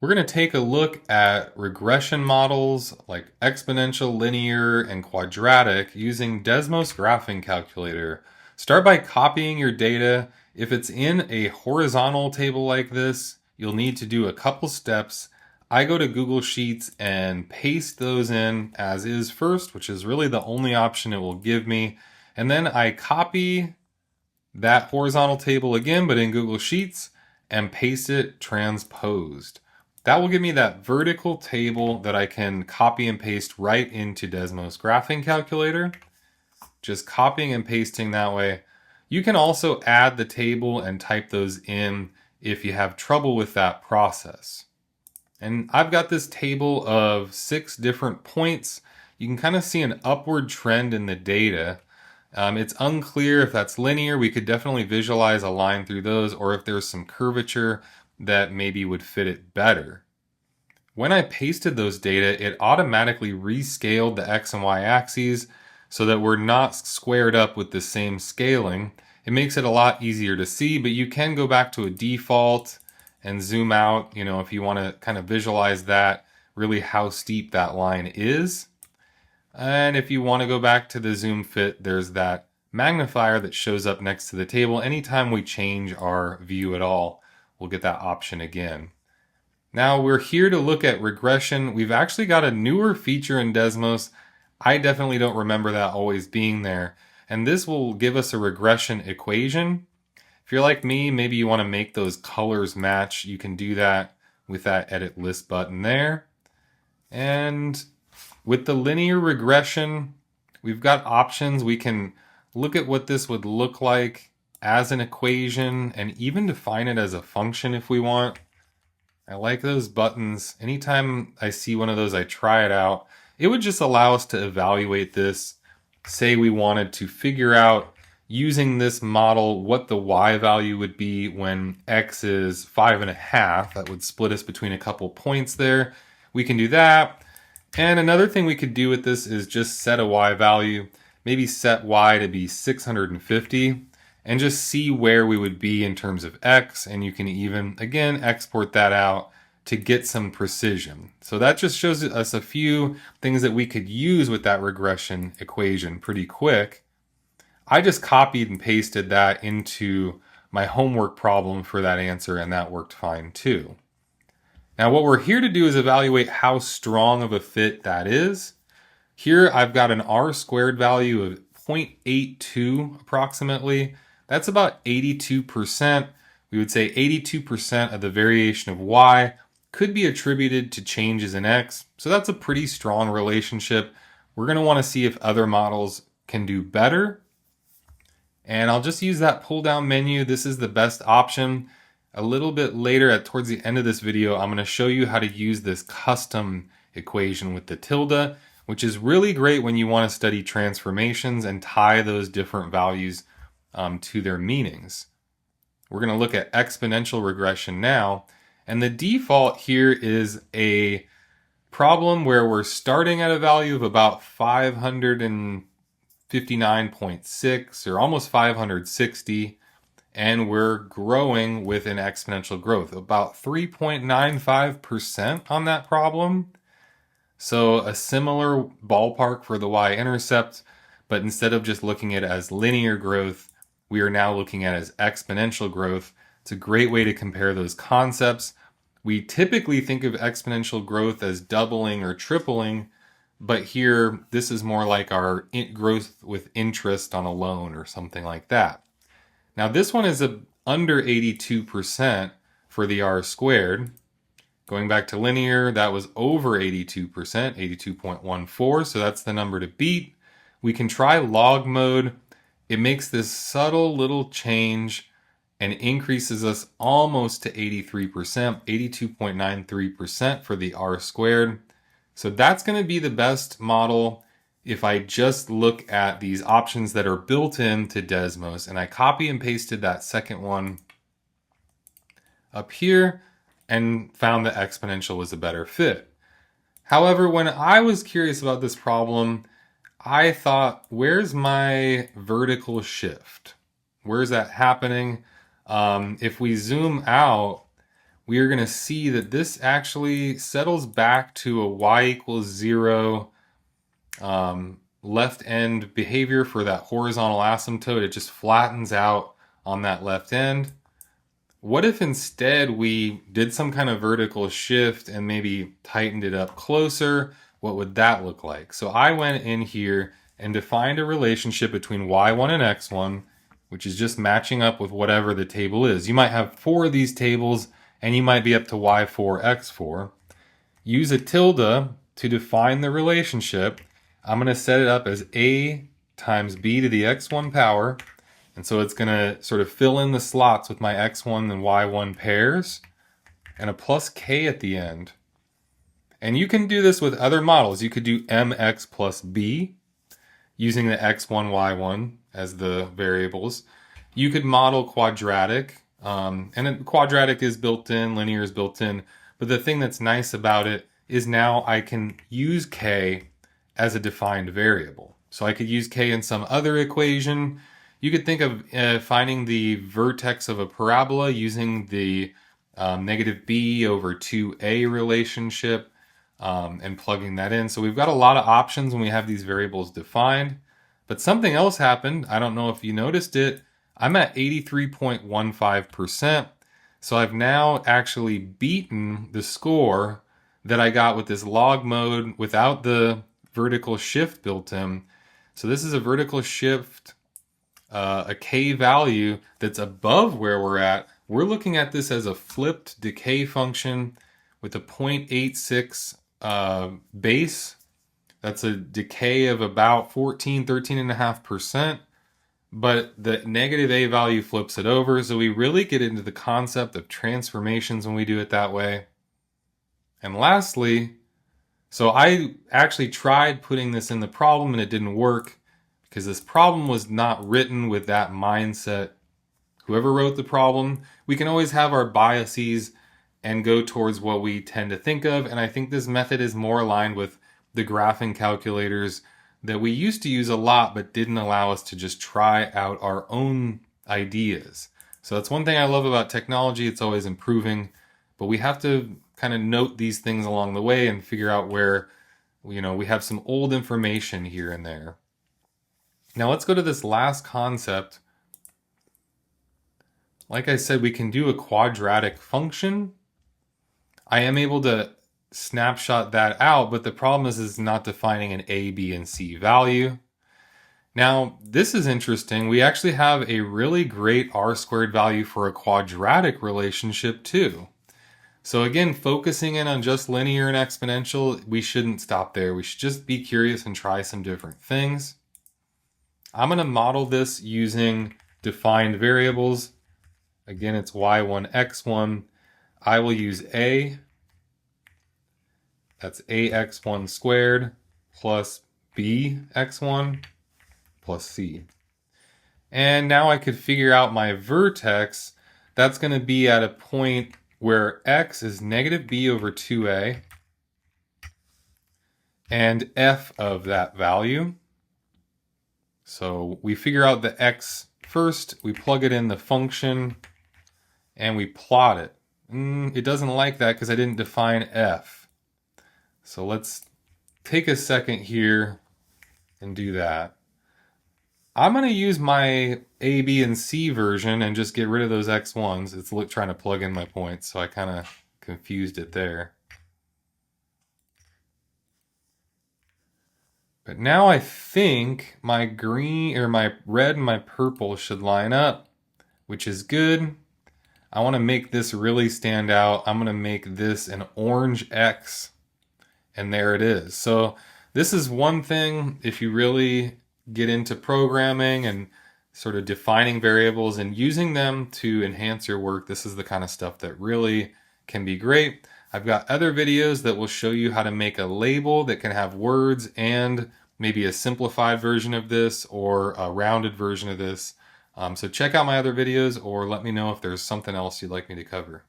We're going to take a look at regression models like exponential, linear, and quadratic using Desmos Graphing Calculator. Start by copying your data. If it's in a horizontal table like this, you'll need to do a couple steps. I go to Google Sheets and paste those in as is first, which is really the only option it will give me. And then I copy that horizontal table again, but in Google Sheets, and paste it transposed. That will give me that vertical table that I can copy and paste right into Desmos Graphing Calculator. Just copying and pasting that way. You can also add the table and type those in if you have trouble with that process. And I've got this table of 6 different points. You can kind of see an upward trend in the data. It's unclear if that's linear. We could definitely visualize a line through those, or if there's some curvature that maybe would fit it better. When I pasted those data, it automatically rescaled the X and Y axes so that we're not squared up with the same scaling. It makes it a lot easier to see, but you can go back to a default and zoom out, if you want to kind of visualize that, really how steep that line is. And if you want to go back to the zoom fit, there's that magnifier that shows up next to the table. Anytime we change our view at all, we'll get that option again. Now we're here to look at regression. We've actually got a newer feature in Desmos. I definitely don't remember that always being there. And this will give us a regression equation. If you're like me, maybe you want to make those colors match. You can do that with that edit list button there. And with the linear regression, we've got options. We can look at what this would look like as an equation and even define it as a function if we want. I like those buttons. Anytime I see one of those, I try it out. It would just allow us to evaluate this. Say we wanted to figure out, using this model, what the y value would be when x is 5.5. That would split us between a couple points there. We can do that. And another thing we could do with this is just set a y value. Maybe set y to be 650. And just see where we would be in terms of x, and you can even, again, export that out to get some precision. So that just shows us a few things that we could use with that regression equation pretty quick. I just copied and pasted that into my homework problem for that answer, and that worked fine too. Now what we're here to do is evaluate how strong of a fit that is. Here I've got an r² value of 0.82 approximately. That's about 82%. We would say 82% of the variation of y could be attributed to changes in x. So that's a pretty strong relationship. We're going to want to see if other models can do better. And I'll just use that pull down menu. This is the best option. A little bit later, towards the end of this video, I'm going to show you how to use this custom equation with the tilde, which is really great when you want to study transformations and tie those different values to their meanings. We're going to look at exponential regression now, and the default here is a problem where we're starting at a value of about 559.6 or almost 560, and we're growing with an exponential growth, about 3.95% on that problem. So a similar ballpark for the y-intercept, but instead of just looking at it as linear growth, we are now looking at it as exponential growth. It's a great way to compare those concepts. We typically think of exponential growth as doubling or tripling, but here this is more like our growth with interest on a loan or something like that. Now this one is under 82% for the r². Going back to linear, that was over 82%, 82.14, so that's the number to beat. We can try log mode. It makes this subtle little change and increases us almost to 83%, 82.93% for the r². So that's going to be the best model if I just look at these options that are built into Desmos, and I copy and pasted that second one up here and found that exponential was a better fit. However, when I was curious about this problem, I thought, where's my vertical shift? Where's that happening? If we zoom out, we are going to see that this actually settles back to a y equals 0 left end behavior for that horizontal asymptote. It just flattens out on that left end. What if instead we did some kind of vertical shift and maybe tightened it up closer? What would that look like? So I went in here and defined a relationship between y1 and x1, which is just matching up with whatever the table is. You might have 4 of these tables, and you might be up to y4, x4. Use a tilde to define the relationship. I'm going to set it up as a times b to the x1 power. And so it's going to sort of fill in the slots with my x1 and y1 pairs, and a plus k at the end. And you can do this with other models. You could do mx plus b using the x1, y1 as the variables. You could model quadratic, and quadratic is built in, linear is built in. But the thing that's nice about it is now I can use k as a defined variable. So I could use k in some other equation. You could think of finding the vertex of a parabola using the negative b over 2a relationship and plugging that in. So we've got a lot of options when we have these variables defined. But something else happened. I don't know if you noticed it. I'm at 83.15%. So I've now actually beaten the score that I got with this log mode without the vertical shift built in. So this is a vertical shift, a k value that's above where we're at. We're looking at this as a flipped decay function with a 0.86 base. That's a decay of about 13.5%. But the negative a value flips it over. So we really get into the concept of transformations when we do it that way. And lastly, so I actually tried putting this in the problem and it didn't work because this problem was not written with that mindset. Whoever wrote the problem, we can always have our biases and go towards what we tend to think of. And I think this method is more aligned with the graphing calculators that we used to use a lot but didn't allow us to just try out our own ideas. So that's one thing I love about technology. It's always improving, but we have to kind of note these things along the way and figure out where, we have some old information here and there. Now let's go to this last concept. Like I said, we can do a quadratic function. I am able to snapshot that out, but the problem is not defining an a, b, and c value. Now, this is interesting. We actually have a really great r-squared value for a quadratic relationship too. So again, focusing in on just linear and exponential, we shouldn't stop there. We should just be curious and try some different things. I'm going to model this using defined variables. Again, it's y1, x1. I will use a. That's ax1 squared plus bx1 plus c. And now I could figure out my vertex. That's going to be at a point where x is negative b over 2a and f of that value. So we figure out the x first, we plug it in the function, and we plot it. It doesn't like that because I didn't define f. So let's take a second here and do that. I'm going to use my A, B, and C version and just get rid of those X1s. It's trying to plug in my points, so I kind of confused it there. But now I think my green, or my red and my purple should line up, which is good. I want to make this really stand out. I'm going to make this an orange X, and there it is. So this is one thing, if you really get into programming and sort of defining variables and using them to enhance your work, this is the kind of stuff that really can be great. I've got other videos that will show you how to make a label that can have words and maybe a simplified version of this or a rounded version of this. So check out my other videos or let me know if there's something else you'd like me to cover.